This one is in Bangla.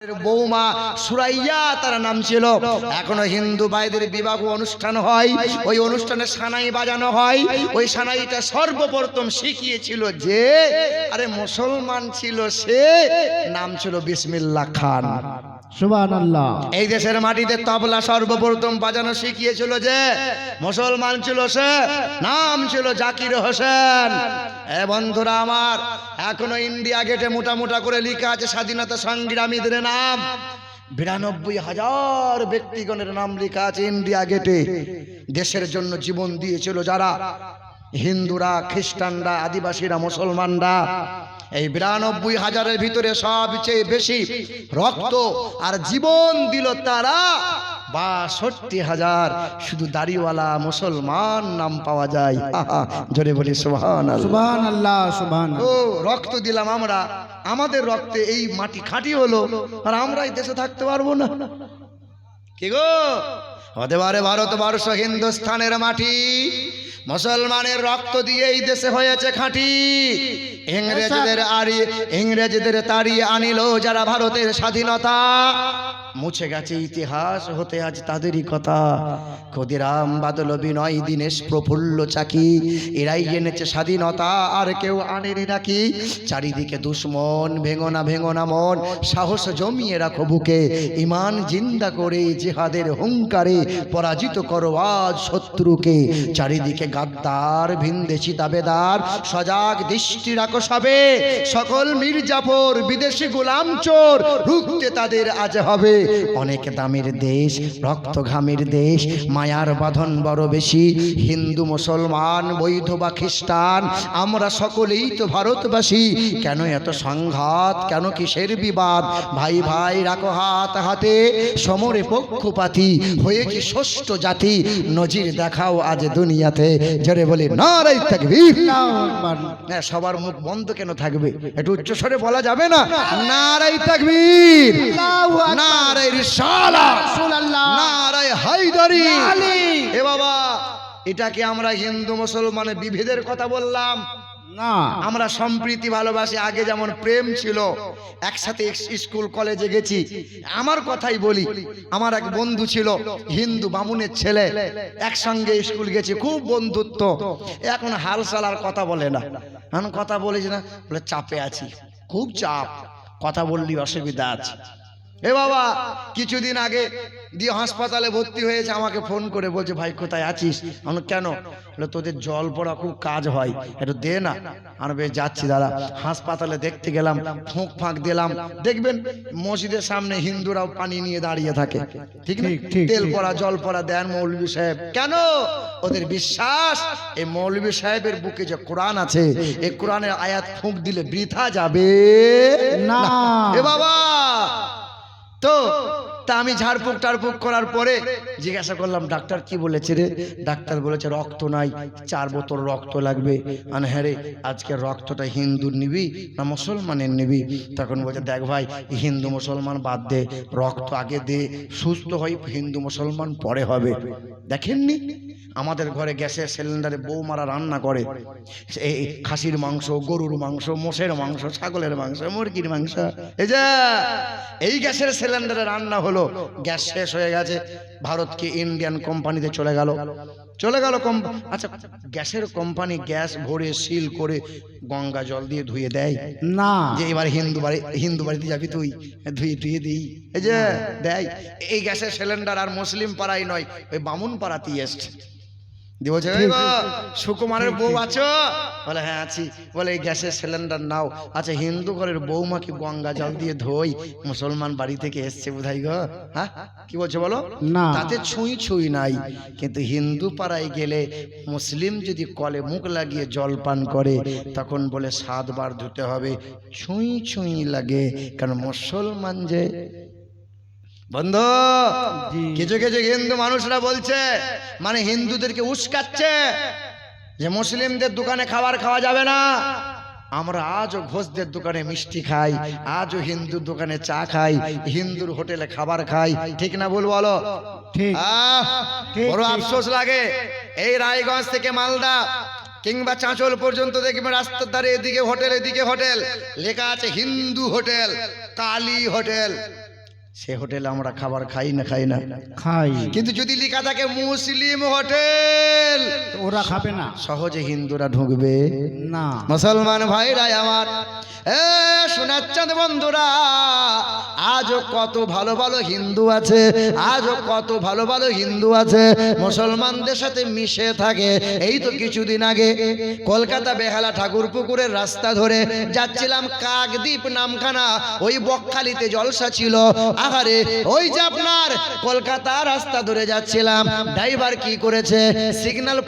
বৌমা সুরাইয়া তার নাম ছিল। এখনো হিন্দু ভাইদের বিবাহ অনুষ্ঠান হয়, ওই অনুষ্ঠানে সানাই বাজানো হয়। ওই সানাইটা সর্বপ্রথম শিখিয়েছিল যে আরে মুসলমান ছিল, সে নাম ছিল বিসমিল্লাহ খান। সুবহানাল্লাহ। এই দেশের মাটিতে তবলা সর্বপ্রথম বাজানো শিখিয়েছিল যে মুসলমান ছিল, সে নাম ছিল জাকির হোসেন। এ বন্ধুরা আমার, এখনো ইন্ডিয়া গেটে মোটা মোটা করে লেখা আছে স্বাধীনতা সংগ্রামীদের নাম। 92,000 ব্যক্তিগণের নাম লেখা আছে ইন্ডিয়া গেটে। দেশের জন্য জীবন দিয়েছিল যারা, হিন্দুরা, খ্রিস্টানরা, আদিবাসীরা, মুসলমানরা। এই 92,000-এর ভিতরে সবচেয়ে বেশি রক্ত আর জীবন দিল তারা 62,000 শুধু দাড়িওয়ালা মুসলমান নাম পাওয়া যায়। জোরে বলি সুবহানাল্লাহ। সুবহানাল্লাহ সুবহানাল্লাহ। ও রক্ত দিলাম আমরা, আমাদের রক্তে এই মাটি খাঁটি হলো, আর আমরা এই দেশে থাকতে পারবো না? কি গো, হতে পারে ভারতবর্ষ হিন্দুস্থানের মাটি, মুসলমানের রক্ত দিয়ে এই দেশে হয়েছে খাঁটি। ইংরেজদের তাড়িয়ে আনিল যারা ভারতের স্বাধীনতা, মুছে গেছে ইতিহাস হতে আজ তাদেরই কথা। ক্ষুদিরাম, বাদল, বিনয়, দীনেশ, প্রফুল্ল, চাকি, এরাই এনেছে স্বাধীনতা, আর কেউ আনেনি নাকি? চারিদিকে দুশ্মন, ভেঙো না মন, সাহস জমিয়ে রাখো বুকে, ইমান জিন্দা করে জিহাদের হুঙ্কারে পরাজিত করো আজ শত্রুকে। চারিদিকে গাদ্দার, ভিনদেশি দাবেদার, সজাগ দৃষ্টি রাখো সবে, সকল মির্জাফর, বিদেশি গোলাম চোর, রুখতে তাদের আজ হবে। অনেক দামের দেশ, রক্ত ঘামের দেশ, মায়ার বাঁধন বড় বেশি। হিন্দু মুসলমান, বৈধ বা খ্রিস্টান, আমরা সকলেই তো ভারতবাসী। কেন এত সংঘাত, কেন কিসের বিবাদ? ভাই ভাই রাখো হাত হাতে, সমরে পক্ষপাতী হয়েছি ষষ্ঠ জাতি, নজির দেখাও আজ দুনিয়াতে। জোরে বলি নারায়ে তাকবীর। হ্যাঁ, সবার মুখ বন্ধ কেন থাকবে? একটু উচ্চস্বরে বলা যাবে না? নারায়ে তাকবীর, নারায়ে রিসালাত, নারায়ে হায়দারি। এ বাবা, এটাকে আমরা হিন্দু মুসলমানের বিভেদের কথা বললাম না। আমরা সম্প্রীতি ভালোবাসি। আগে যেমন প্রেম ছিল, একসাথে স্কুল কলেজে গেছি। আমার কথাই বলি, আমার এক বন্ধু ছিল হিন্দু বামুনের ছেলে, একসঙ্গে স্কুল গেছি, খুব বন্ধুত্ব। এখন হালচাল আর কথা বলে না। এখন কথা বলিস না, বলে চাপে আছি, খুব চাপ, কথা বললি অসুবিধা আছে। এ বাবা, কিছুদিন আগে দিয়ে হাসপাতালে ভর্তি হয়েছে, আমাকে ফোন করে বলছে ভাই কোথায় আছিস? আমি কেন? তোদের জল পড়া খুব কাজ হয়, একটু দে না। আমি বেশ যাচ্ছি দাদা। হাসপাতালে দেখতে গেলাম, ফুঁক ফাঁক দিলাম। দেখবেন মসজিদের সামনে হিন্দুরাও পানি নিয়ে দাঁড়িয়ে থাকে, ঠিক না? তেল পড়া, জল পড়া দেন মৌলভী সাহেব। কেন? ওদের বিশ্বাস এই মৌলভী সাহেবের বুকে যে কোরআন আছে, এই কোরআনের আয়াত ফুঁক দিলে বৃথা যাবে না। এ বাবা, তো আমি ঝাড়ফুঁক টাড়ফুঁক করার পরে জিজ্ঞাসা করলাম ডাক্তার কি বলেছে রে? ডাক্তার বলেছে রক্ত নাই, 4 বোতল রক্ত লাগবে। হ্যাঁ রে, আজকে রক্তটা হিন্দুর নিবি না মুসলমানের নিবি? তখন বলছে দেখ ভাই, হিন্দু মুসলমান বাদ দে, রক্ত আগে দে, সুস্থ হই, হিন্দু মুসলমান পরে হবে। দেখেননি আমাদের ঘরে গ্যাসের সিলিন্ডারে বৌমারা রান্না করে, এই খাসির মাংস, গরুর মাংস, মোষের মাংস, ছাগলের মাংস, মুরগির মাংস। এই যে এই গ্যাসের সিলিন্ডারে রান্না হলো, গ্যাস শেষ হয়ে গেছে, ভারতকে ইন্ডিয়ান কোম্পানিতে চলে গেল। আচ্ছা, গ্যাসের কোম্পানি গ্যাস ভরে সিল করে গঙ্গা জল দিয়ে ধুয়ে দেয় না? যে এবার হিন্দু বাড়িতে যাবি তুই, ধুয়ে দিই, এই যে দেয়। এই গ্যাসের সিলিন্ডার আর মুসলিম পাড়ায় নয়, ওই বামুন পাড়াতেই এসছে। সুকুমারের বউ আছো? বলে হ্যাঁ আছি। বলে এই গ্যাসের সিলিন্ডার নাও। আচ্ছা, হিন্দু ঘরের বৌমা কি গঙ্গা জল দিয়ে ধোই? মুসলমান বাড়ি থেকে এসছে বোধহয় গো। হ্যাঁ, কি বলছো বলো? তাতে ছুঁই নাই। কিন্তু হিন্দু পাড়ায় গেলে মুসলিম যদি কলে মুখ লাগিয়ে জল পান করে, তখন বলে 7 বার ধুতে হবে, ছুঁই লাগে, কারণ মুসলমান যে। বন্ধু, কিছু কিছু হিন্দু মানুষরা বলছে, মানে হিন্দুদেরকে উস্কাচ্ছে যে মুসলিমদের দোকানে খাবার খাওয়া যাবে না। আমরা আজও ঘোষদের দোকানে মিষ্টি খাই, আজও হিন্দুর দোকানে চা খাই, হিন্দুর হোটেলে খাবার খাই, ঠিক না ভুল বলো? বড় আফসোস লাগে, এই রায়গঞ্জ থেকে মালদা কিংবা চাঁচল পর্যন্ত দেখবেন রাস্তার ধারে এদিকে হোটেল লেখা আছে হিন্দু হোটেল, কালী হোটেল। সে হোটেলে আমরা খাবার খাই না খাই, কিন্তু যদি লেখা থাকে মুসলিম হোটেল, ওরা খাবে না। সহজে হিন্দুরা ঢুকবে না। মুসলমান ভাইরা আমার, এ সোনার চাঁদ বন্ধুরা, আজও কত ভালো ভালো হিন্দু আছে, আজও কত ভালো ভালো হিন্দু আছে মুসলমানদের সাথে মিশে থাকে। এই তো কিছুদিন আগে কলকাতা বেহালা ঠাকুর পুকুরের রাস্তা ধরে যাচ্ছিলাম, কাকদ্বীপ নামখানা, ওই বকখালিতে জলসা ছিল। আহারে ওই যে আপনার কলকাতা রাস্তা ধরে যাচ্ছিলাম, ড্রাইভার কি করেছে, সিগন্যাল